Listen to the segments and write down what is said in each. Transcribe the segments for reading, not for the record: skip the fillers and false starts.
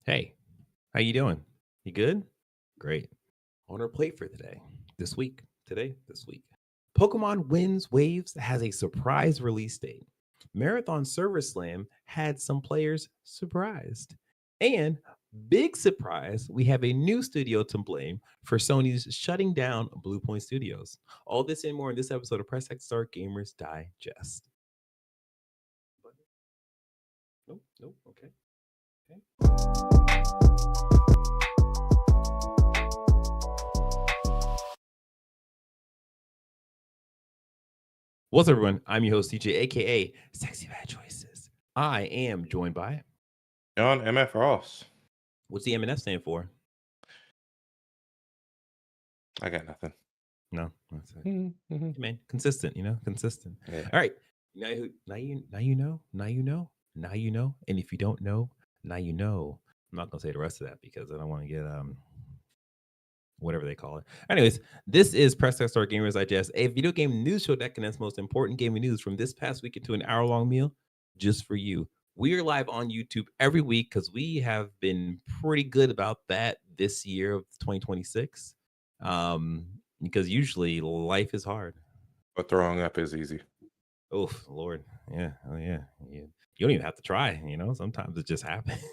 Hey, how you doing? You good? Great. On our plate for this week. Pokemon Winds Waves has a surprise release date. Marathon Server Slam had some players surprised. And big surprise, we have a new studio to blame for Sony's shutting down Bluepoint Studios. All this and more in this episode of Press X Start Gamers Digest. Nope. Okay. What's up, everyone? I'm your host, TJ, aka Sexy Bad Choices. I am joined by John MF Ross. what's the MNF stand for? I got nothing. No, that's it. Hey, man, consistent, consistent. Yeah. All right. Now you know. And if you don't know, now you know. I'm not gonna say the rest of that because I don't want to get whatever they call it. Anyways, this is Press X Start Gamers Digest, a video game news show that condenses most important gaming news from this past week into an hour-long meal just for you. We are live on YouTube every week because we have been pretty good about that this year of 2026. Because usually life is hard. But throwing up is easy. Oh, Lord. Yeah. Oh, yeah. You don't even have to try, sometimes it just happens.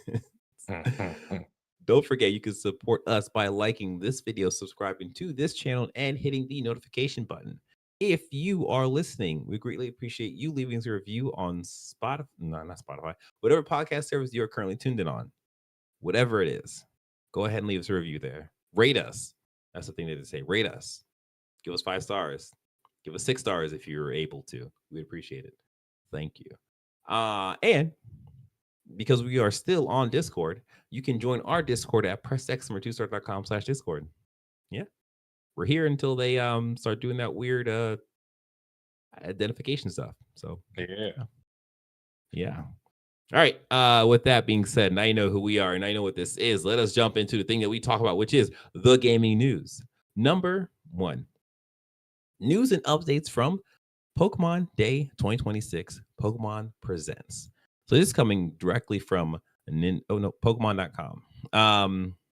Don't forget, you can support us by liking this video, subscribing to this channel, and hitting the notification button. If you are listening, we greatly appreciate you leaving us a review on Spotify. No, not Spotify. Whatever podcast service you're currently tuned in on. Whatever it is, go ahead and leave us a review there. Rate us. That's the thing that they say. Rate us. Give us 5 stars. Give us 6 stars if you're able to. We'd appreciate it. Thank you. And because we are still on Discord, you can join our Discord at pressxnumber2start.com/Discord. Yeah. We're here until they start doing that weird identification stuff. So yeah. All right. With that being said, now you know who we are and I know what this is. Let us jump into the thing that we talk about, which is the gaming news. Number 1. News and updates from Pokemon Day 2026. Pokemon Presents. So this is coming directly from Pokemon.com.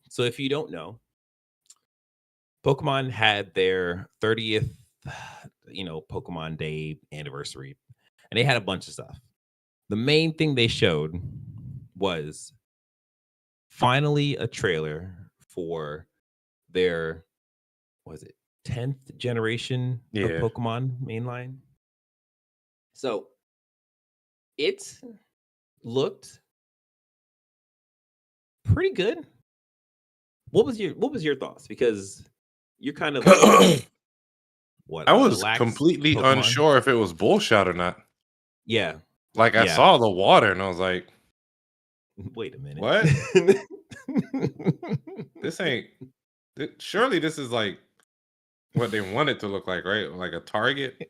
So if you don't know, Pokemon had their 30th, Pokemon Day anniversary, and they had a bunch of stuff. The main thing they showed was finally a trailer for their, 10th generation of Pokemon mainline. So it looked pretty good. What was your thoughts? Because you're kind of I was completely Pokemon. unsure if it was bullshit or not. Yeah. Like I saw the water and I was like, wait a minute. What? Surely this is like what they want it to look like, right? Like a Target.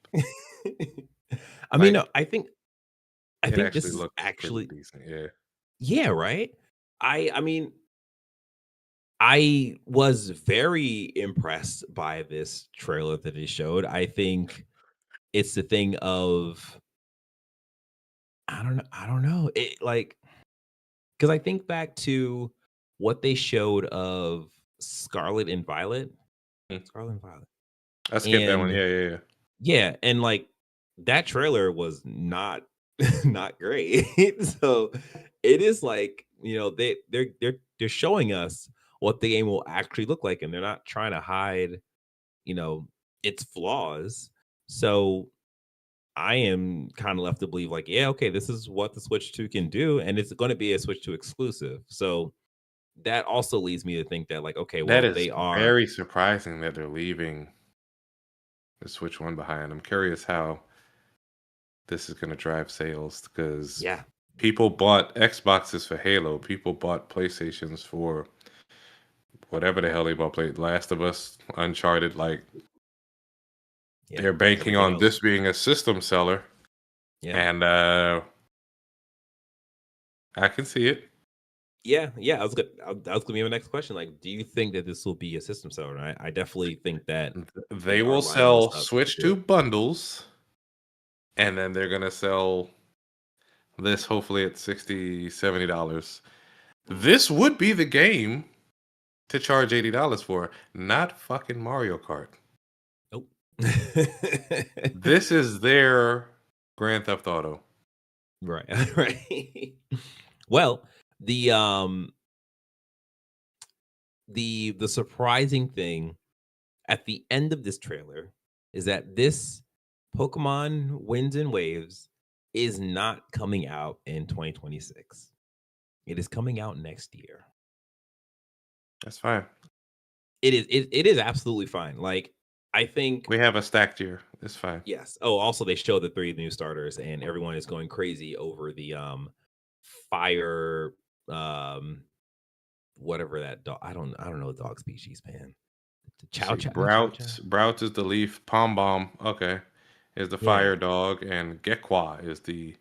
I mean, no, I think this is looks actually decent. Yeah. Yeah, right? I mean, I was very impressed by this trailer that they showed. I think it's the thing of I don't know. It like because I think back to what they showed of Scarlet and Violet. Scarlet and Violet. I skipped that one. Yeah. Yeah, and like that trailer was not great. So it is like, they're showing us what the game will actually look like, and they're not trying to hide, its flaws. So I am kind of left to believe like, yeah, okay, this is what the Switch 2 can do, and it's going to be a Switch 2 exclusive. So that also leads me to think that like, okay, well, that is they are very surprising that they're leaving the Switch 1 behind. I'm curious how this is going to drive sales because people bought Xboxes for Halo. People bought PlayStations for whatever the hell they bought. Played Last of Us, Uncharted. Like they're banking on this being a system seller. Yeah, and I can see it. Yeah. That was gonna be my next question. Like, do you think that this will be a system seller? I definitely think that they will sell Switch 2 bundles, and then they're gonna sell this hopefully at $60-$70, This would be the game to charge $80 for, not fucking Mario Kart. Nope. This is their Grand Theft Auto. Right. Right. Well, the the surprising thing at the end of this trailer is that this Pokemon Winds and Waves is not coming out in 2026. It is coming out next year. That's fine. It is absolutely fine. Like, I think We have a stacked year. It's fine. yes. Oh, also they showed the 3 new starters and everyone is going crazy over the fire whatever that dog. I don't know the dog species, man. The Let's chow see, chow, not chow chow. Brouts is the leaf. Pom Bomb, okay, is the Yeah. fire dog, and Gekwa is the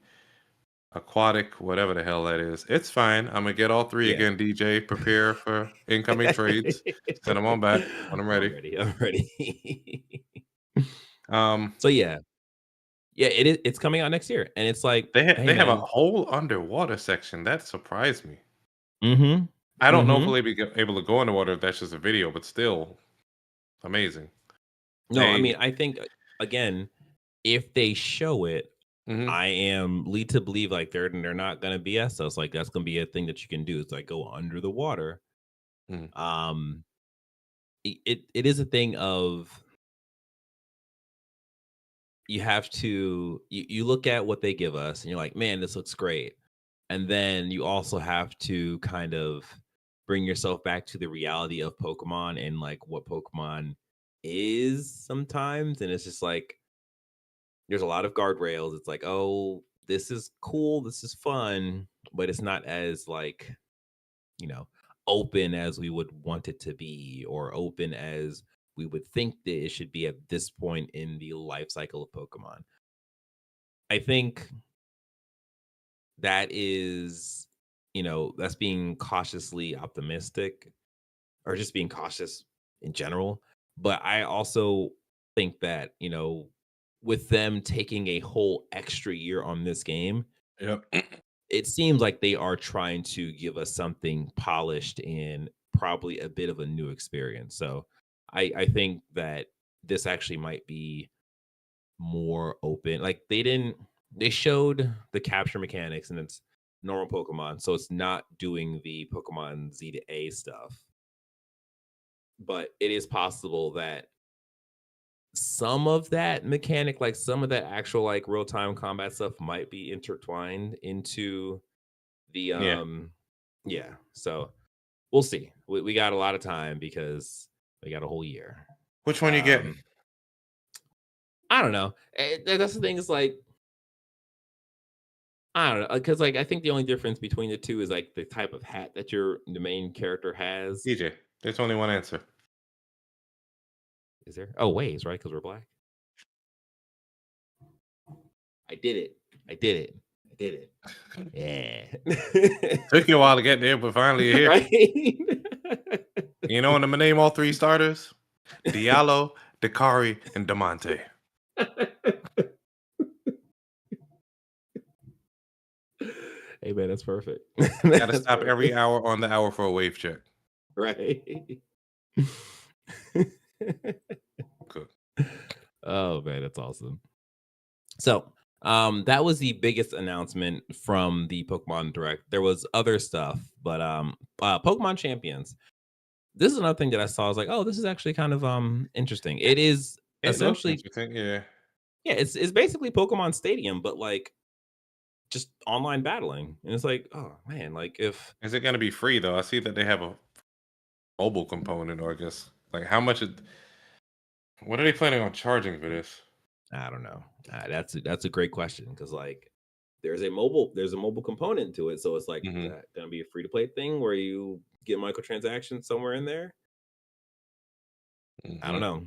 aquatic, whatever the hell that is. It's fine. I'm gonna get all three Yeah. again. DJ, prepare for incoming trades. Send them on back when I'm ready. I'm ready. Um, So yeah. Yeah, it's coming out next year. And it's like, hey they have a man. whole underwater section that surprised me. Mm-hmm. I don't know if Mm-hmm. we'll be able to go underwater if that's just a video, but still amazing. No, I mean, I think again, if they show it, Mhm. I am lead to believe like they're not gonna BS us. Like that's gonna be a thing that you can do. It's like go under the water. Mhm. Um it is a thing of you have to you look at what they give us and you're like, man, this looks great. And then you also have to kind of bring yourself back to the reality of Pokemon and like what Pokemon is sometimes. And it's just like there's a lot of guardrails. It's like, oh, this is cool, this is fun, but it's not as like, you know, open as we would want it to be, or open as we would think that it should be at this point in the life cycle of Pokemon. I think that is, that's being cautiously optimistic or just being cautious in general. But I also think that, with them taking a whole extra year on this game, Yep. it seems like they are trying to give us something polished and probably a bit of a new experience. So I think that this actually might be more open. Like they showed the capture mechanics and it's normal Pokemon. So it's not doing the Pokemon Z to A stuff. But it is possible that some of that mechanic, like some of that actual like real time combat stuff might be intertwined into the Yeah. yeah. So we'll see. We got a lot of time because we got a whole year. Which one you getting? I don't know. That's the thing. Is like I don't know because like I think the only difference between the two is like the type of hat that the main character has. DJ. There's only one answer. Is there? Oh, waves, right? Because we're black. I did it. I did it. I did it. Yeah. Took you a while to get there, but finally you're here. Right? You know, I'm gonna name all three starters: Diallo, Dakari, and Damonte. Hey man, that's perfect. Gotta stop every hour on the hour for a wave check. Right. Good. Oh man, that's awesome. So, that was the biggest announcement from the Pokemon Direct. There was other stuff, but Pokemon Champions. This is another thing that I saw. I was like, oh, this is actually kind of interesting. It is It looks essentially, interesting, yeah. yeah, it's basically Pokemon Stadium, but like just online battling. And it's like, oh man, like if Is it gonna be free though? I see that they have a mobile component, or I guess like how much what are they planning on charging for this? I don't know. That's a great question because like there's a mobile component to it. So it's like, is Hmm. that gonna be a free to play thing where you get microtransactions somewhere in there? I don't Hmm. know.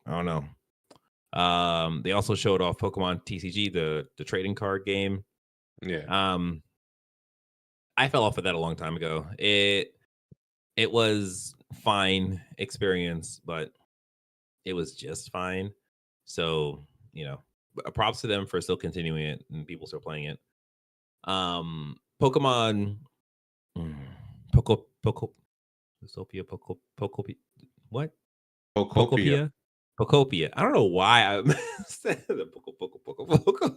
I don't know. They also showed off Pokemon TCG, the trading card game. Yeah. Um, I fell off of that a long time ago. It was fine experience, but it was just fine. So, props to them for still continuing it and people still playing it. Pokemon. mm, what? Pocopia. Pocopia. I don't know why I said the Poco.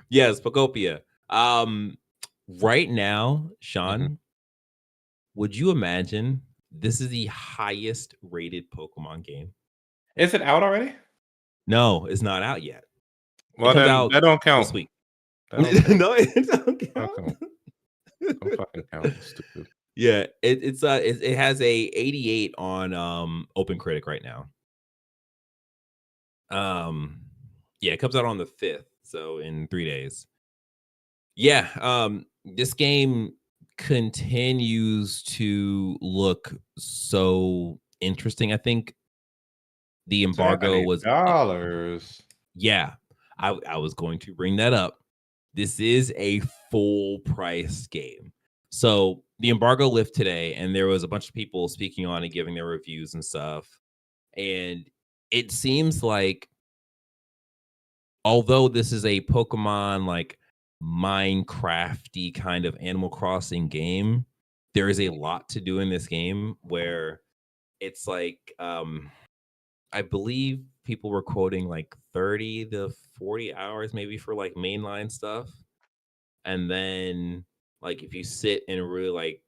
Yes, Pocopia. Right now, Sean, would you imagine this is the highest rated Pokemon game? Is it out already? No, it's not out yet. Well, it comes then out that don't count. this week. That don't count. No, it don't count. Don't fucking count. Stupid. Yeah, it has a 88 on OpenCritic right now. Yeah, it comes out on the 5th, so in 3 days. Yeah, this game continues to look so interesting. I think the embargo was $70. Yeah, I was going to bring that up. This is a full price game. So the embargo lifted today, and there was a bunch of people speaking on and giving their reviews and stuff. And it seems like, although this is a Pokemon like Minecrafty kind of Animal Crossing game, there is a lot to do in this game where it's like I believe people were quoting like 30 to 40 hours maybe for like mainline stuff. And then like if you sit and really like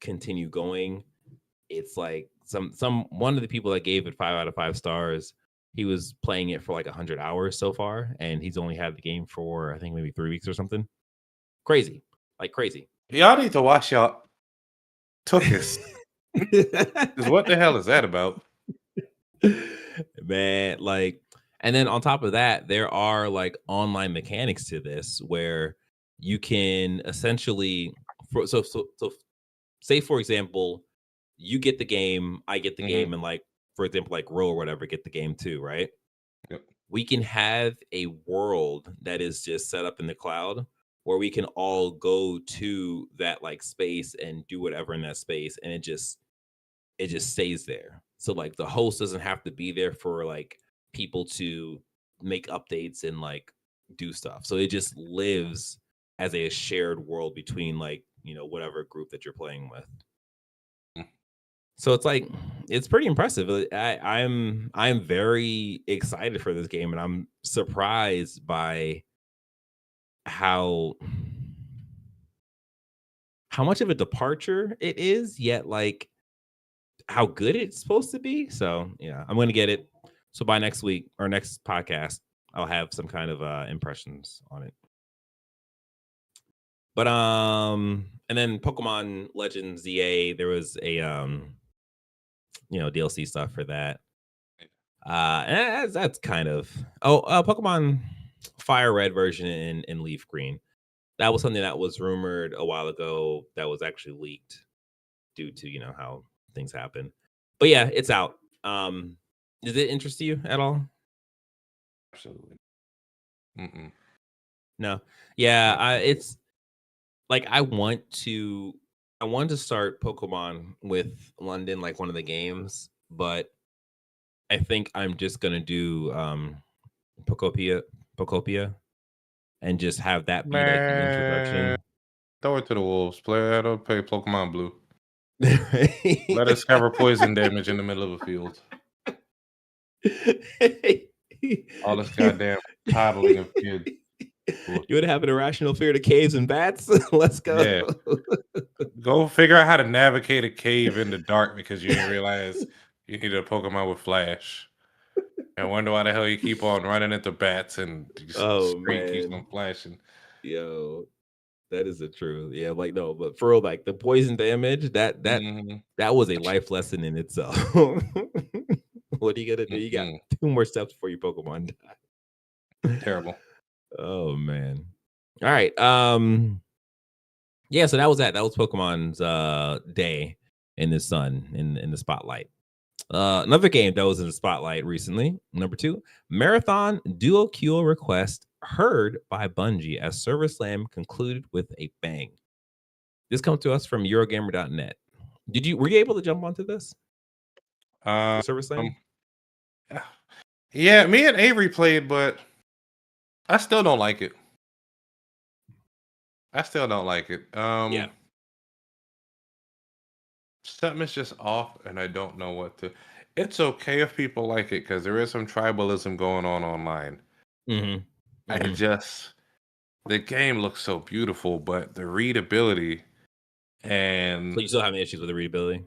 continue going, it's like some one of the people that gave it 5 out of 5 stars, he was playing it for like 100 hours so far, and he's only had the game for I think maybe 3 weeks or something. Crazy. Like crazy. Y'all need to watch y'all Tookus. Because what the hell is that about? Man, like, and then on top of that, there are like online mechanics to this where you can essentially so say for example, you get the game, I get the game, and like for example, like Ro or whatever get the game too, right? Yep. We can have a world that is just set up in the cloud where we can all go to that like space and do whatever in that space, and it just stays there. So like the host doesn't have to be there for like people to make updates and like do stuff. So it just lives as a shared world between like, whatever group that you're playing with. So it's like it's pretty impressive. I'm very excited for this game, and I'm surprised by how much of a departure it is, yet like how good it's supposed to be. So yeah, I'm gonna get it. So by next week or next podcast, I'll have some kind of impressions on it. But and then Pokemon Legends ZA, there was a DLC stuff for that. And that's kind of Pokemon Fire Red version in Leaf Green. That was something that was rumored a while ago that was actually leaked due to how things happen. But yeah, it's out. Does it interest you at all? Absolutely. No. Yeah, it's like I want to start Pokemon with London, like one of the games, but I think I'm just gonna do Pocopia and just have that be like the introduction. Throw it to the wolves. Play Pokemon Blue. Let us cover poison damage in the middle of a field. All this goddamn coddling of kids. You would have an irrational fear to caves and bats? Let's go. Yeah. Go figure out how to navigate a cave in the dark because you didn't realize you needed a Pokemon with Flash. I wonder why the hell you keep on running into bats and screen keeps on flashing. Yo, that is the truth. Yeah, like no, but for real, like the poison damage, that was a life lesson in itself. What are you gonna do? You got 2 more steps before your Pokemon die. Terrible. Oh man. All right. Yeah, so that was that. That was Pokemon's day in the sun, in the spotlight. Another game that was in the spotlight recently, number 2, Marathon Duo Queue request heard by Bungie as Server Slam concluded with a bang. This comes to us from Eurogamer.net. Were you able to jump onto this? Server Slam? Yeah, me and Avery played, but I still don't like it. Yeah. something is just off, and I don't know what to. It's okay if people like it because there is some tribalism going on online. Mm-hmm. I Mm-hmm. just the game looks so beautiful, but the readability So and you still having issues with the readability?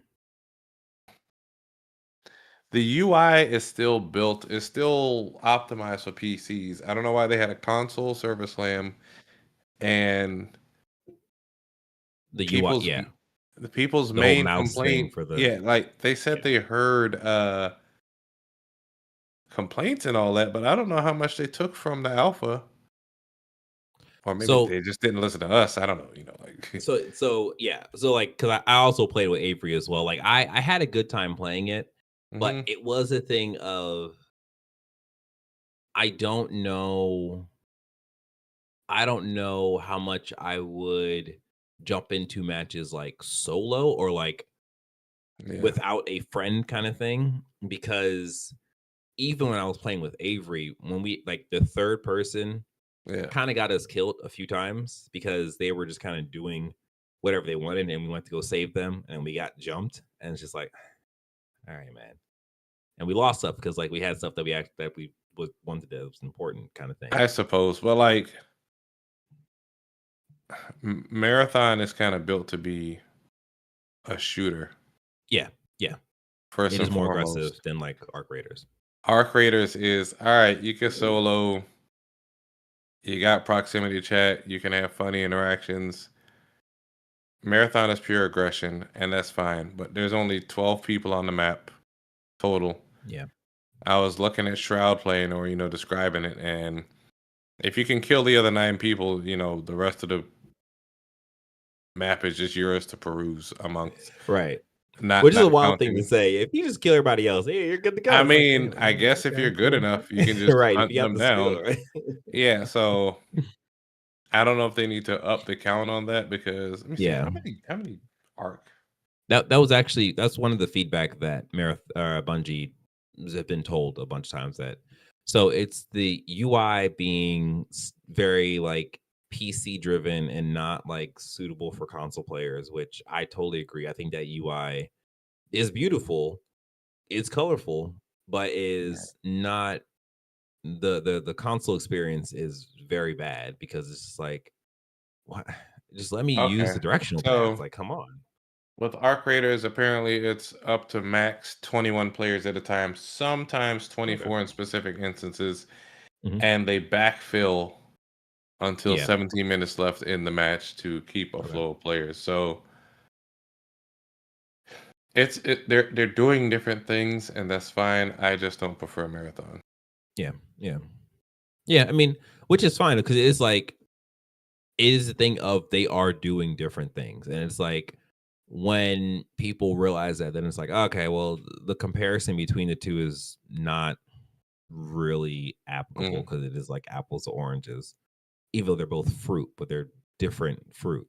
the UI is still built, is still optimized for PCs. I don't know why they had a console server slam and The UI, people's yeah. the people's The whole main mouse thing complaint, for the yeah, like they said yeah. they heard complaints and all that, but I don't know how much they took from the alpha. Or maybe So they just didn't listen to us. I don't know, like so yeah. So like, because I also played with Avery as well. Like I had a good time playing it, but Mhm. it was a thing of I don't know. I don't know how much I would jump into matches like solo or like Yeah. without a friend kind of thing because even when I was playing with Avery, when we like the third person Yeah. kind of got us killed a few times because they were just kind of doing whatever they wanted and we went to go save them and we got jumped and it's just like, all right, man. And we lost stuff because like we had stuff that we was wanted that was important kind of thing. I suppose. But like Marathon is kind of built to be a shooter Yeah, yeah. first It is and more aggressive foremost. than like Arc Raiders. Arc Raiders is all right, you can solo, you got proximity chat, you can have funny interactions. Marathon is pure aggression, and that's fine. But there's only 12 people on the map total. Yeah. I was looking at Shroud playing or, describing it, and if you can kill the other 9 people, the rest of the map is just yours to peruse amongst. Right. Not Which is a not wild thing to counting. say. If you just kill everybody else, hey, you're good to go. I It's like, mean, I guess if you're okay, good cool. enough, you can just Right. If hunt you got them the skill, down. right? Yeah, so I don't know if they need to up the count on that because let me see Yeah. how many arc. That was actually that's one of the feedback that Bungie have been told a bunch of times that so it's the UI being very like PC driven and not like suitable for console players, which I totally agree. I think that UI is beautiful, it's colorful, but is not the console experience is very bad because it's just like what just let me use Okay. the directional pads. So Like, come on. with arc raiders, apparently it's up to max 21 players at a time, sometimes Okay. 24 in specific instances, Mhm. and they backfill until Yeah. 17 minutes left in the match to keep a Okay. flow of players. So they're doing different things, and that's fine. I just don't prefer marathon. Yeah. Yeah. Yeah. I mean, which is fine because it is like it is the thing of they are doing different things. And it's like when people realize that, then it's like, okay, well, the comparison between the two is not really applicable Mhm. because it is like apples to oranges, even though they're both fruit, but they're different fruit.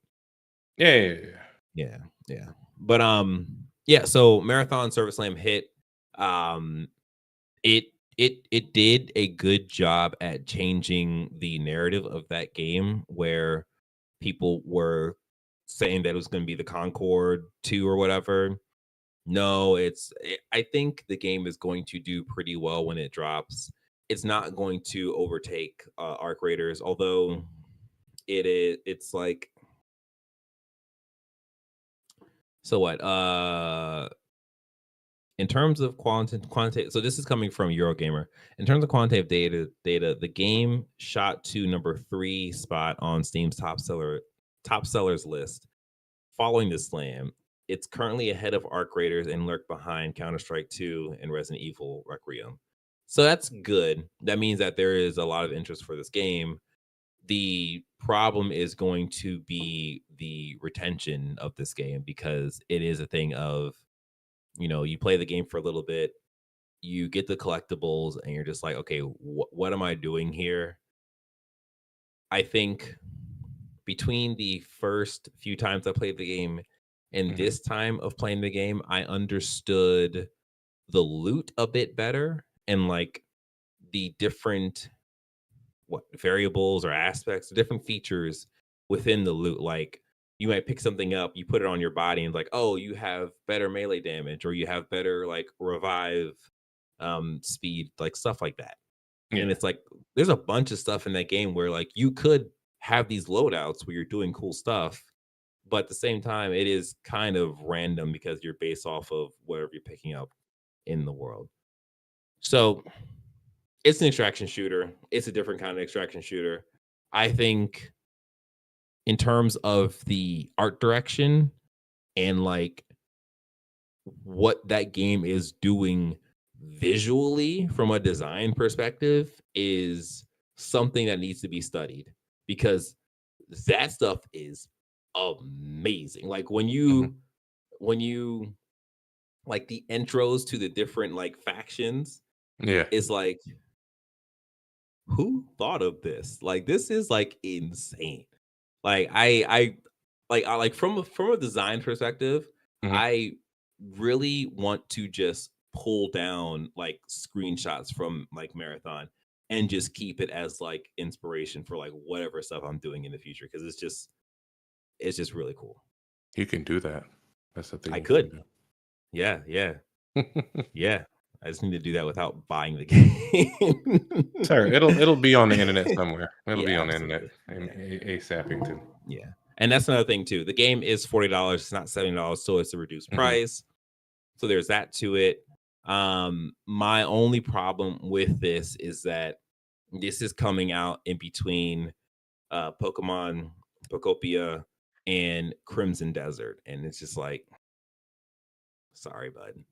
Yeah, yeah, yeah, yeah. Yeah, yeah. But yeah, so Marathon Service Slam hit. Um it it did a good job at changing the narrative of that game where people were saying that it was going to be the Concord 2 or whatever. No, I think the game is going to do pretty well when it drops. It's not going to overtake Arc Raiders, although it's like so what in terms of quantitative, so this is coming from Eurogamer. In terms of quantitative data, the game shot to number 3 spot on Steam's top sellers list. Following this slam, it's currently ahead of Arc Raiders and lurked behind Counter Strike 2 and Resident Evil Requiem. So that's good. That means that there is a lot of interest for this game. The problem is going to be the retention of this game because it is a thing of you play the game for a little bit, you get the collectibles, and you're just like, okay, what am I doing here? I think between the first few times I played the game and Mhm. this time of playing the game, I understood the loot a bit better and like the different what variables or aspects, the different features within the loot. Like you might pick something up, you put it on your body, and like, oh, you have better melee damage, or you have better like revive speed, like stuff like that. And Yeah. it's like there's a bunch of stuff in that game where like you could have these loadouts where you're doing cool stuff, but at the same time, it is kind of random because you're based off of whatever you're picking up in the world. So it's an extraction shooter. It's a different kind of extraction shooter. I think in terms of the art direction and like what that game is doing visually from a design perspective is something that needs to be studied because that stuff is amazing. Like Mhm. when you like the intros to the different like factions Yeah. is like who thought of this? Like this is like insane. Like I like from a design perspective, Mhm. I really want to just pull down like screenshots from like Marathon and just keep it as like inspiration for like whatever stuff I'm doing in the future because it's just really cool. You can do that. That's the thing I you can could. do. Yeah, yeah, yeah. I just need to do that without buying the game. Sir, it'll be on the internet somewhere. It'll be Yeah, on the internet absolutely. Yeah. ASAPington. Yeah. And that's another thing too. The game is $40, it's not $70, so it's a reduced Mhm. price. So there's that to it. My only problem with this is that this is coming out in between Pokemon, Pokopia, and Crimson Desert. And it's just like, sorry, bud.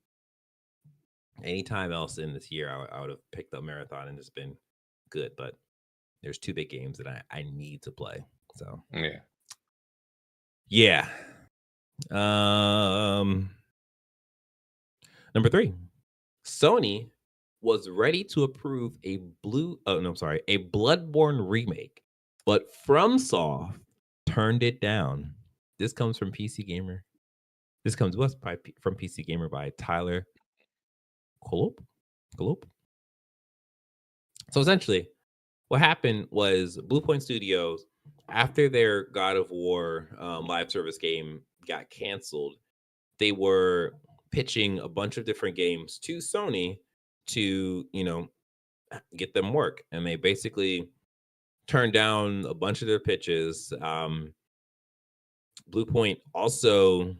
Anytime else in this year, I would have picked up Marathon and just been good. But there's two big games that I need to play. So Yeah. yeah. Um Number 3. Sony was ready to approve a a Bloodborne remake, but FromSoft turned it down. This comes from PC Gamer. This comes to us from PC Gamer by Tyler Kolop. Kolop. So essentially, what happened was Bluepoint Studios, after their God of War live service game got canceled, they were pitching a bunch of different games to Sony to, get them work. And they basically turned down a bunch of their pitches. Bluepoint also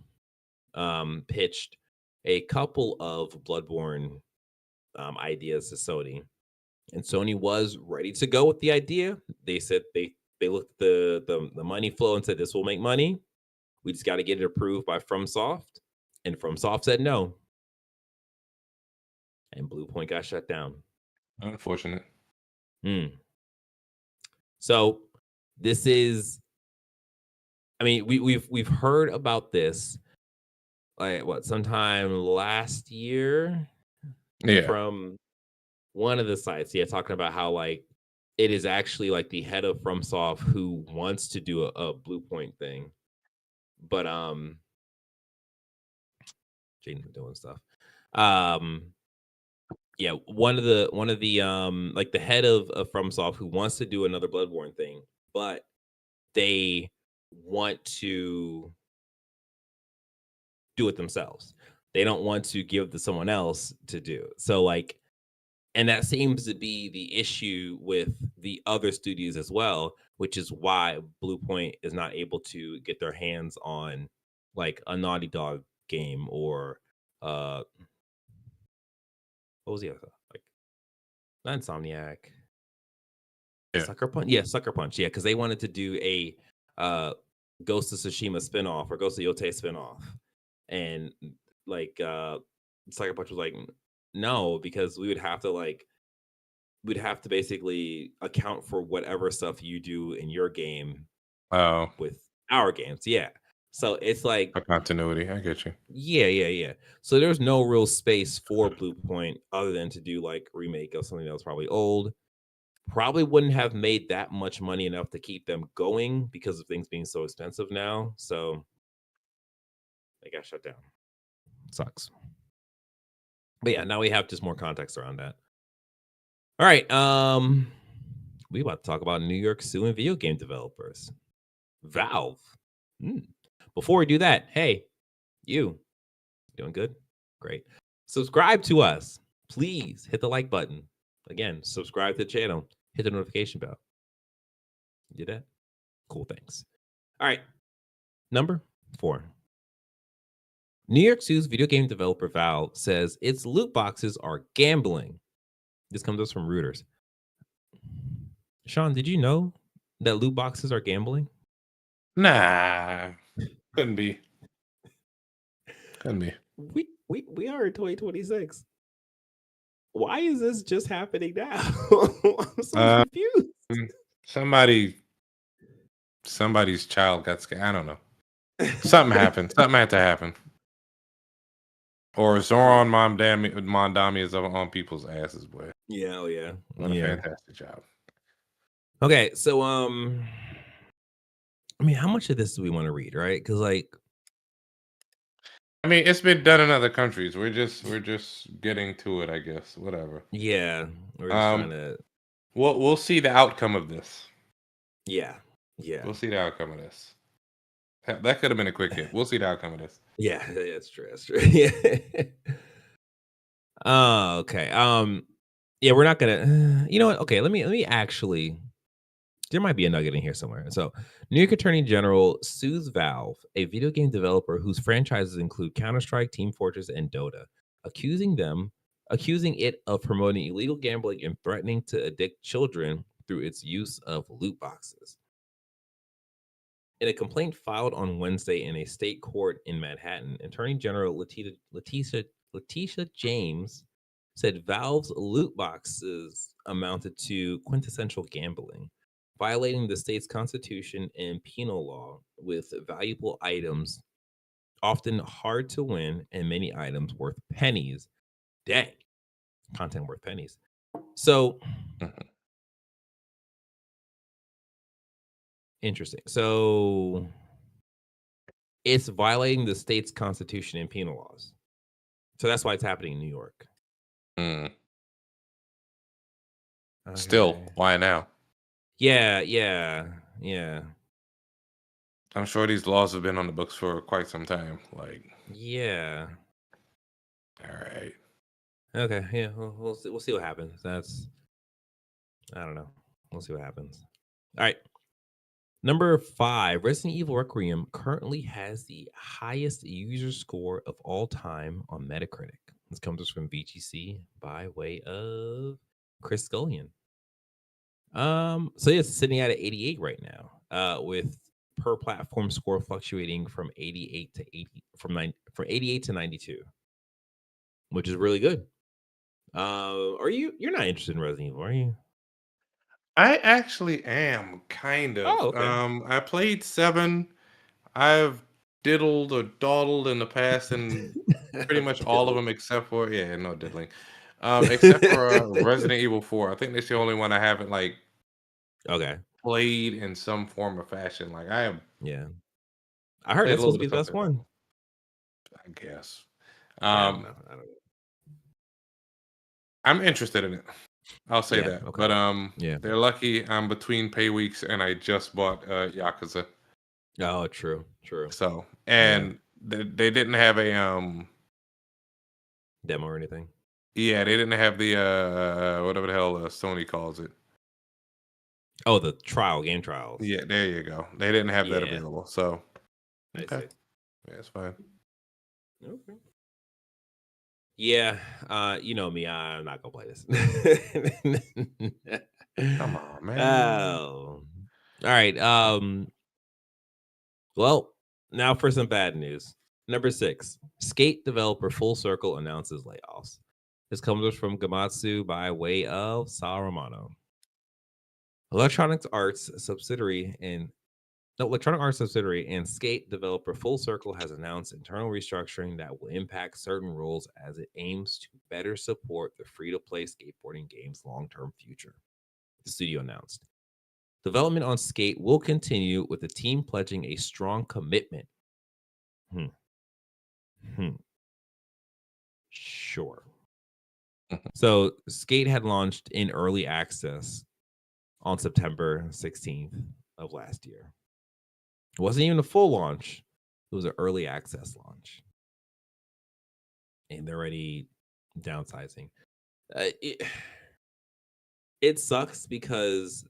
pitched a couple of Bloodborne ideas to Sony, and Sony was ready to go with the idea. They said they looked at the money flow and said this will make money. We just got to get it approved by FromSoft, and FromSoft said no, and Bluepoint got shut down. Unfortunate. Hmm. So this is, I mean, we've heard about this like what sometime last year Yeah. from one of the sites. Yeah, talking about how like it is actually like the head of FromSoft who wants to do a Bluepoint thing, but Jaden's doing stuff. Um, yeah, one of the like the head of FromSoft who wants to do another Bloodborne thing, but they want to do it themselves. They don't want to give to someone else to do. So like, and that seems to be the issue with the other studios as well, which is why Bluepoint is not able to get their hands on like a Naughty Dog game or what was the other, like, not Insomniac, Yeah. Sucker Punch. Yeah, Sucker Punch. Yeah, because they wanted to do a uh Ghost of Tsushima spinoff or Ghost of Yote spinoff. And like Sucker Punch was like, no, because we'd have to basically account for whatever stuff you do in your game Oh, with our games. Yeah. So it's like, a continuity. I get you. yeah. So there's no real space for Bluepoint other than to do like remake of something that was probably old. Probably wouldn't have made that much money enough to keep them going because of things being so expensive now. So they got shut down. Sucks. But yeah, now we have just more context around that. All right. We about to talk about New York suing video game developers. Valve. Hmm. before we do that, hey, you doing good? Great. Subscribe to us. Please hit the like button. Again, subscribe to the channel. Hit the notification bell. You did that? Cool, thanks. All right. Number 4. New York sues video game developer Valve says its loot boxes are gambling. This comes us from Reuters. Sean, did you know that loot boxes are gambling? Nah, couldn't be. Couldn't be. We are in 2026. Why is this just happening now? I'm so confused. Somebody's child got scared. I don't know. Something happened. Something had to happen. Or Zoran Mondami is on people's asses, boy. Yeah, oh yeah. What a fantastic job. Okay, so I mean, how much of this do we want to read, right? Because I mean, it's been done in other countries. We're just getting to it, I guess. Whatever. Yeah, we're just trying to. We'll see the outcome of this. Yeah. We'll see the outcome of this. That could have been a quick hit. We'll see the outcome of this. Yeah, that's true. That's true. Yeah. Oh, okay. Yeah, we're not gonna. You know what? Okay, let me actually. There might be a nugget in here somewhere. So, New York Attorney General sues Valve, a video game developer whose franchises include Counter-Strike, Team Fortress, and Dota, accusing it of promoting illegal gambling and threatening to addict children through its use of loot boxes. In a complaint filed on Wednesday in a state court in Manhattan, Attorney General Letitia James said Valve's loot boxes amounted to quintessential gambling, violating the state's constitution and penal law, with valuable items often hard to win and many items worth pennies. Dang, content worth pennies. So interesting. So it's violating the state's constitution and penal laws. So that's why it's happening in New York. Okay. Still, why now? Yeah. I'm sure these laws have been on the books for quite some time. Yeah. All right. Okay. Yeah. We'll see what happens. I don't know. We'll see what happens. All right. Number 5, Resident Evil Requiem currently has the highest user score of all time on Metacritic. This comes from VGC by way of Chris Scullion. So it's sitting at 88 right now, with per platform score fluctuating from 88 to 80 from 88 to 92, which is really good. You're not interested in Resident Evil, are you? I actually am kind of. Oh, okay. I played 7. I've diddled or dawdled in the past, and pretty much all of them except for no diddling, except for Resident Evil 4. I think that's the only one I haven't played in some form or fashion. I have. Yeah, I heard that's supposed to be the best one. I guess. I don't know. I'm interested in it. I'll say that. Okay. But they're lucky I'm between pay weeks and I just bought Yakuza. Oh, true. So, and they didn't have a demo or anything. Yeah, they didn't have the whatever the hell Sony calls it. Oh, the game trials. Yeah, there you go. They didn't have that available. So, okay. Yeah, it's fine. Okay. Yeah, you know me. I'm not gonna play this. Come on, man. Oh, all right. Well, now for some bad news. Number 6, Skate developer Full Circle announces layoffs. This comes from Gematsu by way of Sal Romano. Electronic Arts subsidiary and skate developer Full Circle has announced internal restructuring that will impact certain roles as it aims to better support the free-to-play skateboarding game's long-term future. The studio announced. Development on Skate will continue, with the team pledging a strong commitment. Sure. So Skate had launched in early access on September 16th of last year. It wasn't even a full launch. It was an early access launch, and they're already downsizing. It sucks because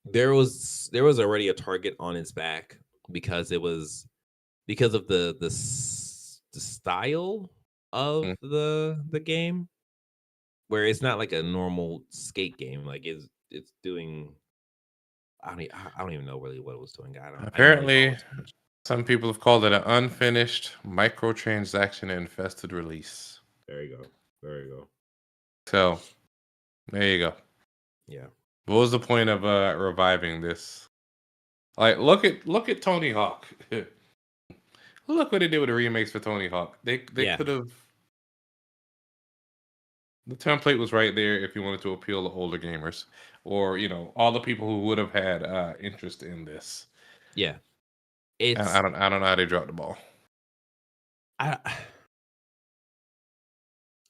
there was already a target on its back because of the style of the game, where it's not like a normal skate game. Like it's doing. I don't even know really what it was doing. I didn't really follow Apparently, it too much. some people have called it an unfinished, microtransaction infested release. There you go. There you go. So, there you go. Yeah. What was the point of reviving this? Like, look at Tony Hawk. Look what they did with the remakes for Tony Hawk. They could have. The template was right there if you wanted to appeal to older gamers, or all the people who would have had interest in this. Yeah. I don't know how they dropped the ball.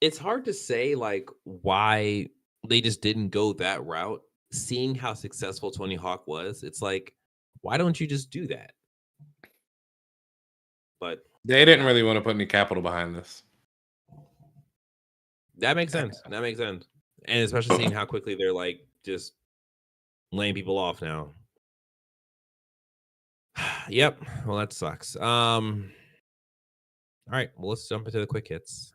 It's hard to say like why they just didn't go that route. Seeing how successful Tony Hawk was, it's like, why don't you just do that? But they didn't really want to put any capital behind this. That makes sense. That makes sense. And especially seeing how quickly they're like just laying people off now. Yep. Well, that sucks. All right. Well, let's jump into the quick hits.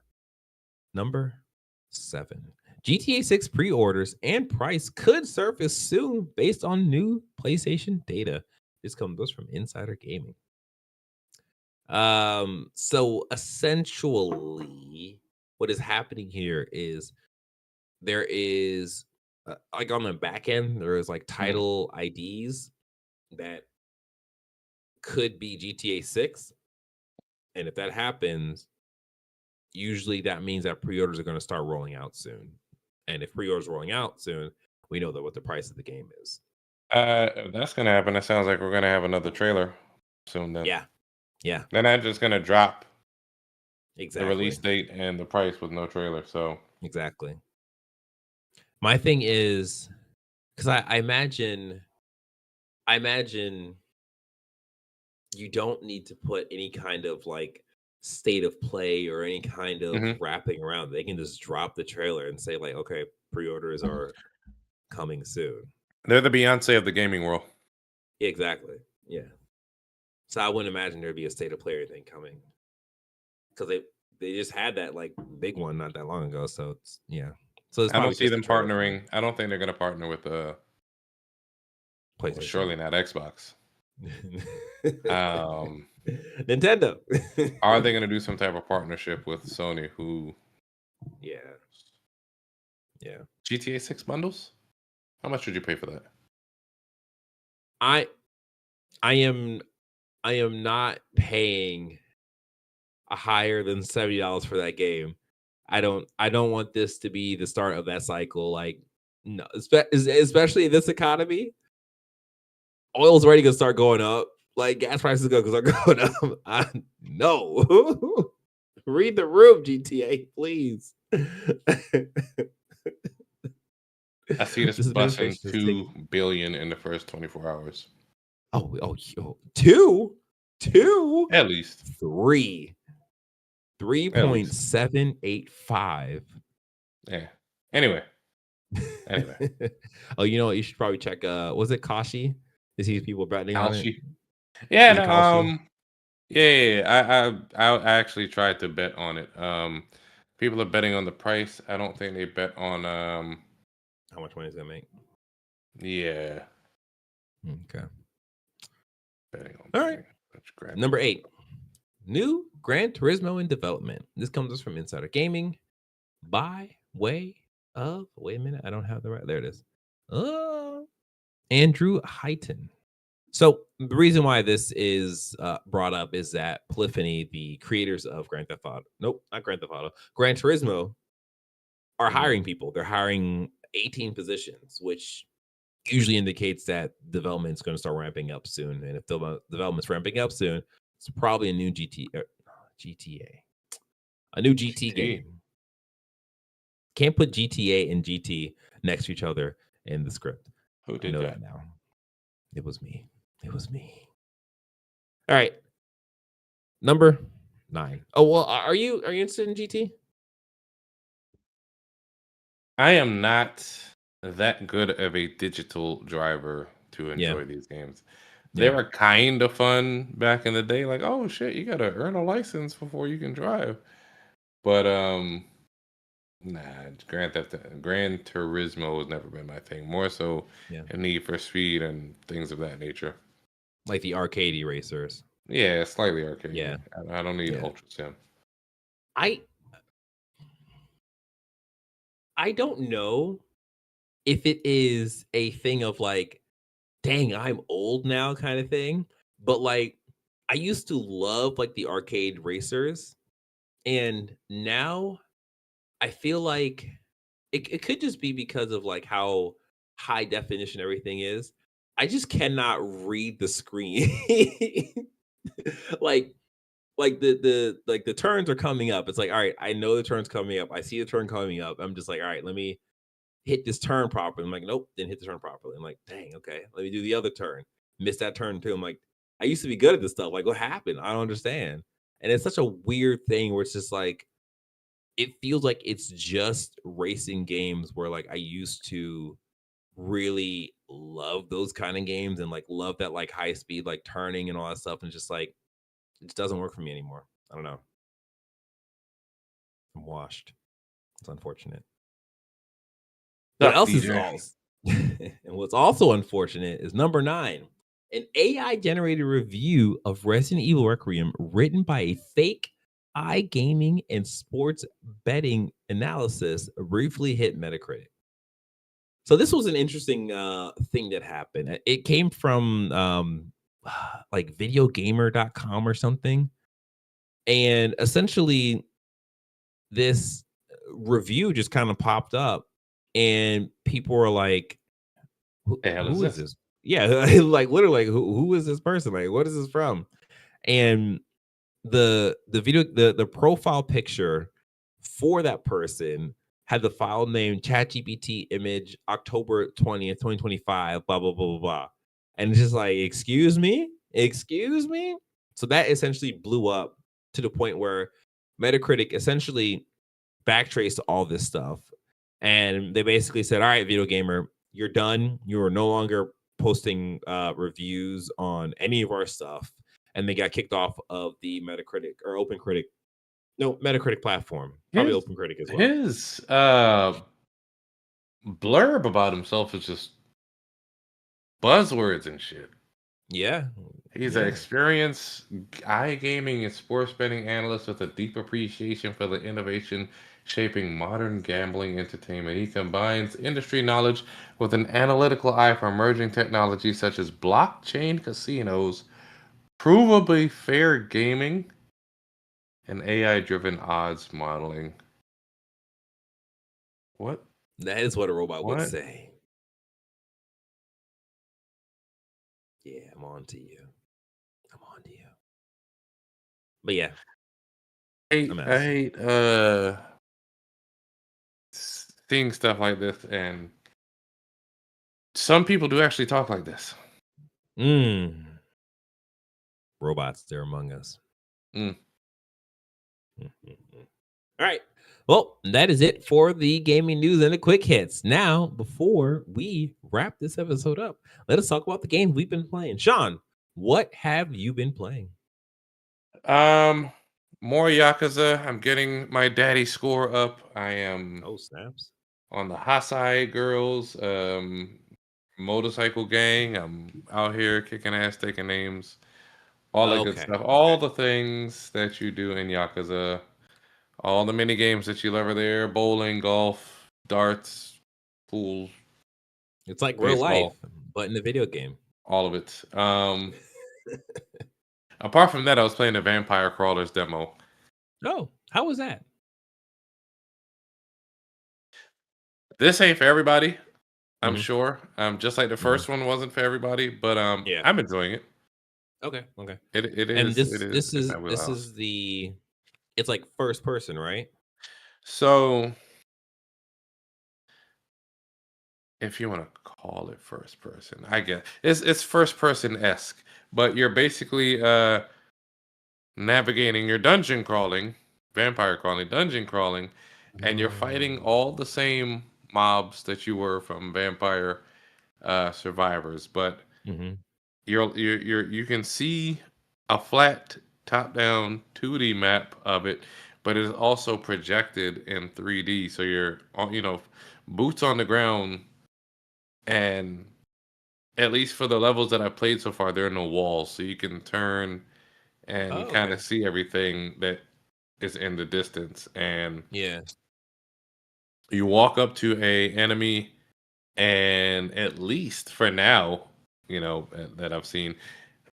Number 7. GTA 6 pre-orders and price could surface soon based on new PlayStation data. This comes from Insider Gaming. So essentially what is happening here is there is like on the back end, there is like title IDs that could be GTA 6. And if that happens, usually that means that pre-orders are going to start rolling out soon. And if pre-orders are rolling out soon, we know that what the price of the game is. If that's going to happen, it sounds like we're going to have another trailer soon then. Yeah. Yeah. They're not just going to drop exactly the release date and the price with no trailer. So exactly. My thing is, because I imagine you don't need to put any kind of like state of play or any kind of wrapping around. They can just drop the trailer and say like, okay, pre-orders are coming soon. They're the Beyonce of the gaming world. Exactly. Yeah. So I wouldn't imagine there'd be a state of play or anything coming, because they just had that like big one not that long ago. So it's So I don't see them partnering. I don't think they're going to partner with PlayStation. Surely not Xbox. Nintendo. Are they going to do some type of partnership with Sony? Yeah. GTA 6 bundles? How much would you pay for that? I am not paying a higher than $70 for that game. I don't want this to be the start of that cycle. Like, no, especially in this economy, oil's already gonna start going up. Like, gas prices gonna start going up. No. Read the room, GTA, please. I see this busting $2 billion in the first 24 hours. Oh, two? At least 3. 3.785. Yeah. Anyway. Oh, you know what? You should probably check. Was it Kashi? Is he people betting on it? Yeah. No, yeah. I actually tried to bet on it. People are betting on the price. I don't think they bet on how much money is gonna make. Yeah. Okay. Betting on. All right. Number 8. New Gran Turismo in development. This comes from Insider Gaming by way of, wait a minute, I don't have the right, there it is. Andrew Heighton. So the reason why this is brought up is that Polyphony, the creators of Gran Turismo, are hiring people. They're hiring 18 positions, which usually indicates that development is going to start ramping up soon. And if the development's ramping up soon, it's probably a new GTA, a new GT game. Can't put GTA and GT next to each other in the script. Who did that now? It was me. All right. Number 9. Oh well, are you interested in GT? I am not that good of a digital driver to Yeah. enjoy these games. They Yeah. were kind of fun back in the day, like, oh shit, you gotta earn a license before you can drive. But nah, Gran Turismo has never been my thing. More so Yeah. a Need for Speed and things of that nature. Like the arcade racers. Yeah, slightly Yeah. arcadey. I don't need Yeah. Ultra Sim. I don't know if it is a thing of like, dang, I'm old now kind of thing, but like I used to love like the arcade racers, and now I feel like it could just be because of like how high definition everything is. I just cannot read the screen. like the turns are coming up. It's like, all right, I know the turn's coming up. I see the turn coming up. I'm just like, all right, let me hit this turn properly. I'm like, nope, didn't hit the turn properly. I'm like, dang, okay, let me do the other turn. Missed that turn too. I'm like, I used to be good at this stuff. Like, what happened? I don't understand. And it's such a weird thing where it's just like, it feels like it's just racing games where like I used to really love those kind of games and like love that like high speed, like turning and all that stuff. And just like, it just doesn't work for me anymore. I don't know. I'm washed. It's unfortunate. What Sucks, else is DJ. also and what's also unfortunate is number 9. An AI generated review of Resident Evil Requiem written by a fake iGaming and sports betting analysis briefly hit Metacritic. So this was an interesting thing that happened. It came from like videogamer.com or something. And essentially this review just kind of popped up and people were like, The hell is who is this? this? Yeah, like literally, like, who is this person? Like, what is this from? And the profile picture for that person had the file name ChatGPT image October 20th, 2025, blah blah blah blah blah. And it's just like, excuse me. So that essentially blew up to the point where Metacritic essentially backtraced all this stuff, and they basically said, all right, video gamer, you're done. You are no longer posting reviews on any of our stuff. And they got kicked off of the Metacritic or OpenCritic, no, Metacritic platform, probably His OpenCritic as well. his blurb about himself is just buzzwords and shit. Yeah, He's an yeah. experienced iGaming and sports betting analyst with a deep appreciation for the innovation shaping modern gambling entertainment. He combines industry knowledge with an analytical eye for emerging technologies such as blockchain casinos, provably fair gaming, and AI-driven odds modeling. What? That is what a robot would What? say. Yeah, I'm on to you. I'm on to you. But yeah, a I mess. hate seeing stuff like this, and some people do actually talk like this. Mm. Robots, they're among us. Mm. All right. Well, that is it for the gaming news and the quick hits. Now, before we wrap this episode up, let us talk about the games we've been playing. Sean, what have you been playing? Um, More Yakuza. I'm getting my daddy score up. I am Oh, snaps. on the Hasai girls, motorcycle gang. I'm out here kicking ass, taking names, all that good Okay. stuff. Okay. All the things that you do in Yakuza, all the mini games that you love are there: bowling, golf, darts, pool, It's like real life, baseball, but in the video game. all of it. Apart from that, I was playing the Vampire Crawlers demo. Oh, how was that? This ain't for everybody, I'm Hmm. sure. Just like the Hmm. first one wasn't for everybody, but Yeah. I'm enjoying it. Okay. Okay. It And is it this is this in is my this wheelhouse. is the it's like first person, right? So if you want to call it first person, I guess it's first person esque, but you're basically navigating your dungeon crawling, vampire crawling, dungeon crawling, and you're fighting Oh. all the same mobs that you were from Vampire Survivors, but Mm-hmm. you can see a flat top-down 2D map of it, but it is also projected in 3D. So you're boots on the ground, and at least for the levels that I played so far, there are no walls, so you can turn and Oh, kind of okay. see everything that is in the distance. And Yeah. you walk up to a enemy, and at least for now, that I've seen,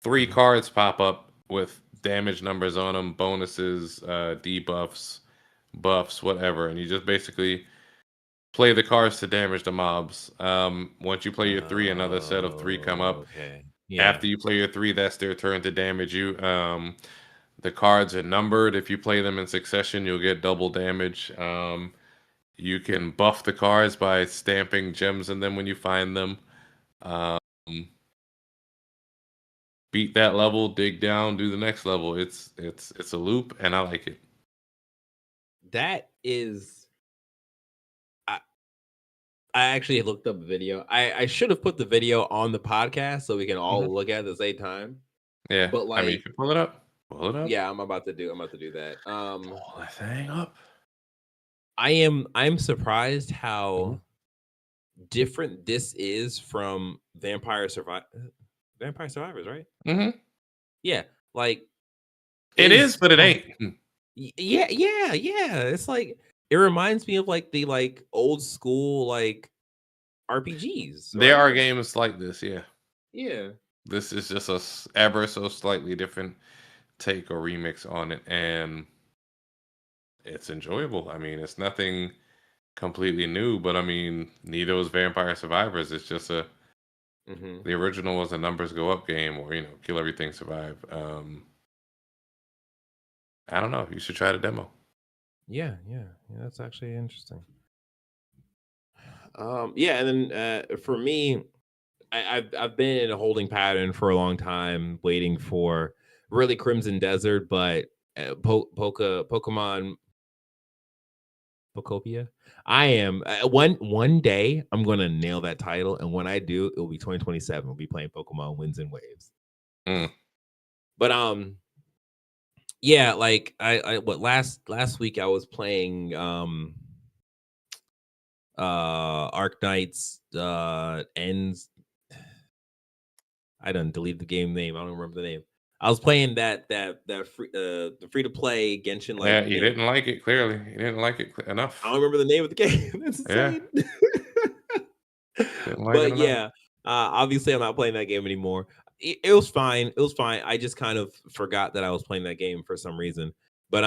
3 Mm-hmm. cards pop up with damage numbers on them, bonuses, debuffs, buffs, whatever, and you just basically play the cards to damage the mobs. Once you play your 3, another set of 3 come Oh, up. okay. Yeah. After you play your 3, that's their turn to damage you. The cards are numbered. If you play them in succession, you'll get double damage. You can buff the cards by stamping gems in them when you find them. Um, beat that level, dig down, do the next level. It's a loop, and I like it. That is I, I actually looked up a video. I should have put the video on the podcast so we can Hmm. all look at it at the same time. Yeah, But I mean, you like, can pull it up. Pull it up. yeah, I'm about to do that. Pull that thing up. I'm surprised Hmm. how different this is from Vampire Survivors, right? Hmm. Yeah, like It is, is but it ain't. yeah, yeah, yeah. It's like it reminds me of like the like old school like RPGs, There right? are games like this, yeah. Yeah. This is just ever so slightly different take or remix on it, and it's enjoyable. I mean, it's nothing completely new, but I mean, neither was Vampire Survivors. It's just Hmm. the original was a numbers go up game, or kill everything, survive. I don't know. You should try the demo. Yeah, yeah, yeah. That's actually interesting. Yeah, and then for me, I've been in a holding pattern for a long time, waiting for really Crimson Desert, but Pokemon Pokopia. I am one day I'm gonna nail that title, and when I do, it will be 2027. We'll be playing Pokemon Winds and Waves. Mm. But yeah, like I what last week I was playing Arc Knights ends. I done delete the game name. I don't remember the name. I was playing that free the free to play Genshin Yeah, like you game. didn't like it. Clearly, you didn't like it I enough. don't remember the name of the game. That's Yeah, insane. didn't like it But enough. yeah, obviously I'm not playing that game anymore. It was fine. It was fine. I just kind of forgot that I was playing that game for some reason. But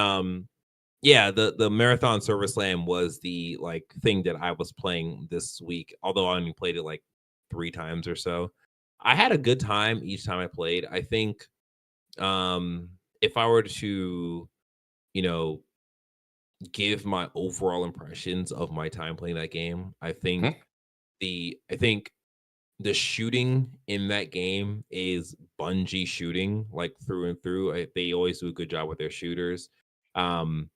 yeah, the Marathon Server Slam was the like thing that I was playing this week. Although I only played it like 3 times or so. I had a good time each time I played. I think if I were to, you know, give my overall impressions of my time playing that game, Mhm. I think the shooting in that game is Bungie shooting like through and through. They always do a good job with their shooters. Um,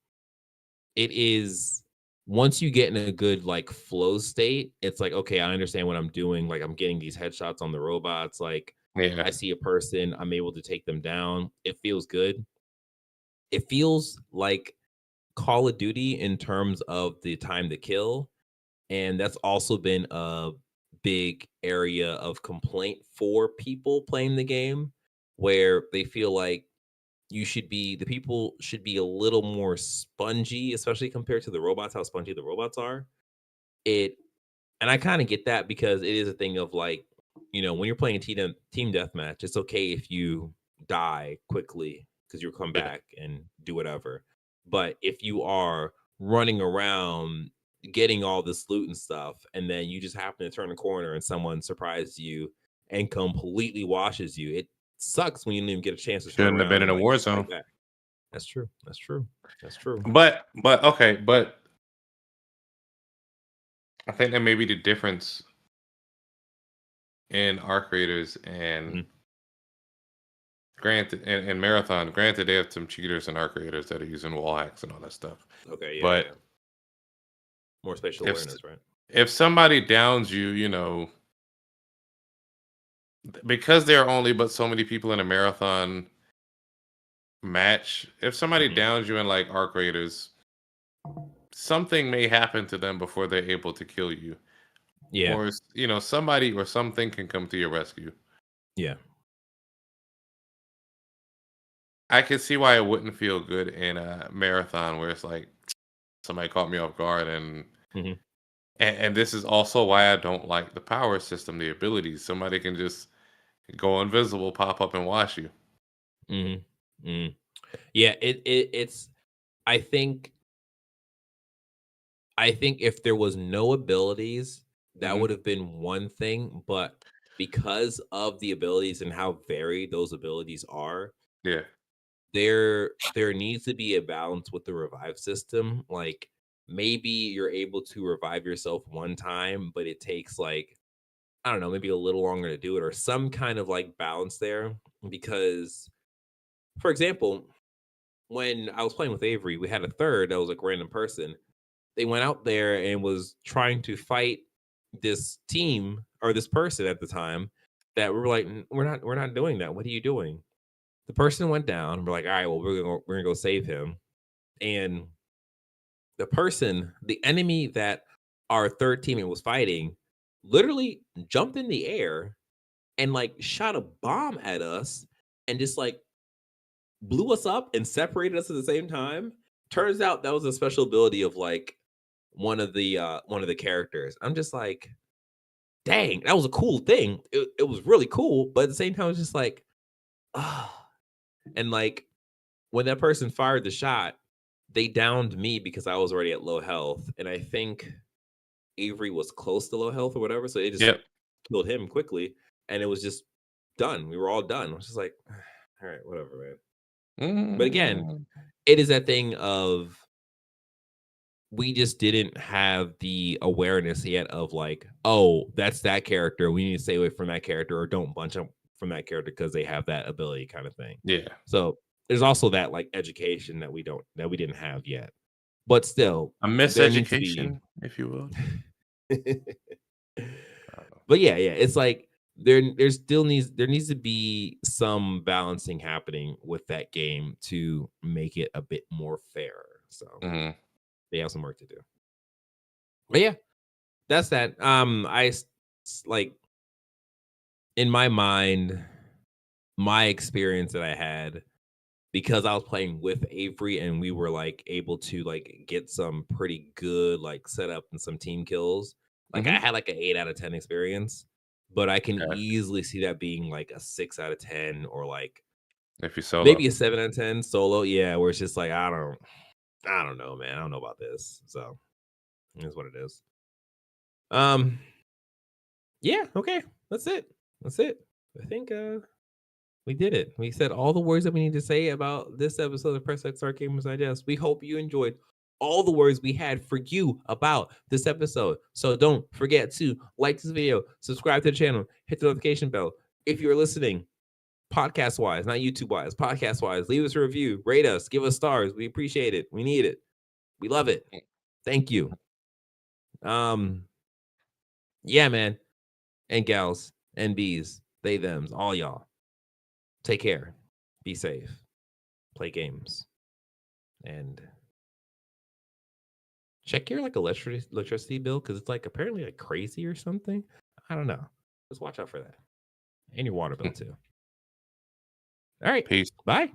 it is once you get in a good like flow state, it's like okay, I understand what I'm doing. Like I'm getting these headshots on the robots. Like Yeah, I see a person, I'm able to take them down. It feels good. It feels like Call of Duty in terms of the time to kill, and that's also been a big area of complaint for people playing the game where they feel like the people should be a little more spongy, especially compared to the robots, how spongy the robots are. It and I kind of get that because it is a thing of like, when you're playing a team deathmatch, it's okay if you die quickly because you'll come yeah. back and do whatever. But if you are running around getting all this loot and stuff, and then you just happen to turn a corner and someone surprises you and completely washes you, it sucks when you don't even get a chance to turn Shouldn't have been around in and a like war fight zone. back. That's true. That's true. That's true. But okay, but I think that may be the difference in our creators and Mhm. granted, and Marathon, granted, they have some cheaters and art creators that are using wall hacks and all that stuff. Okay, But more spatial if awareness, right? if somebody downs you, because there are only but so many people in a marathon match, if somebody downs you in like arc raiders, something may happen to them before they're able to kill you. Yeah. Or somebody or something can come to your rescue. Yeah. I can see why it wouldn't feel good in a marathon where it's like somebody caught me off guard, and this is also why I don't like the power system, the abilities. Somebody can just go invisible, pop up, and watch you. Yeah, it's. I think if there was no abilities, that would have been one thing, but because of the abilities and how varied those abilities are, Yeah. there needs to be a balance with the revive system. Like maybe you're able to revive yourself one time, but it takes like I don't know, maybe a little longer to do it, or some kind of like balance there. Because, for example, when I was playing with Avery, we had a third that was like random person. They went out there and was trying to fight this team or this person at the time that we were like, we're not doing that. What are you doing? The person went down. We're like, all right, well, we're gonna go save him. And the enemy that our third teammate was fighting, literally jumped in the air and like shot a bomb at us and just like blew us up and separated us at the same time. Turns out that was a special ability of like one of the characters. I'm just like, dang, that was a cool thing. It was really cool, but at the same time, it's just like, ah. And like when that person fired the shot, they downed me because I was already at low health, and I think Avery was close to low health or whatever, so it just killed him quickly, and it was just done. We were all done. I was just like, all right, whatever, man. But again, it is that thing of we just didn't have the awareness yet of like, oh, that's that character. We need to stay away from that character or don't bunch up from that character because they have that ability kind of thing. Yeah. So there's also that like education that we didn't have yet. But still, A there needs to be miseducation, if you will. But yeah, it's like there needs to be some balancing happening with that game to make it a bit more fair. So they have some work to do. But yeah, that's that. Like in my mind, my experience that I had because I was playing with Avery and we were like able to like get some pretty good like setup and some team kills. Like I had like an 8 out of 10 experience, but I can easily see that being like a 6 out of 10 or like if you solo, maybe a 7 out of 10 solo. Yeah, where it's just like I don't know, man. I don't know about this. So it's what it is. Yeah, okay. That's it. I think we did it. We said all the words that we need to say about this episode of Press X Start Gamers Digest. We hope you enjoyed all the words we had for you about this episode. So don't forget to like this video, subscribe to the channel, hit the notification bell. If you're listening podcast wise, not YouTube wise, podcast wise, leave us a review, rate us, give us stars. We appreciate it. We need it. We love it. Thank you. Yeah, man. And gals and bees, they, thems, all y'all. Take care. Be safe. Play games. And check your like electricity bill because it's like apparently like crazy or something. I don't know. Just watch out for that. And your water bill too. All right. peace. Bye.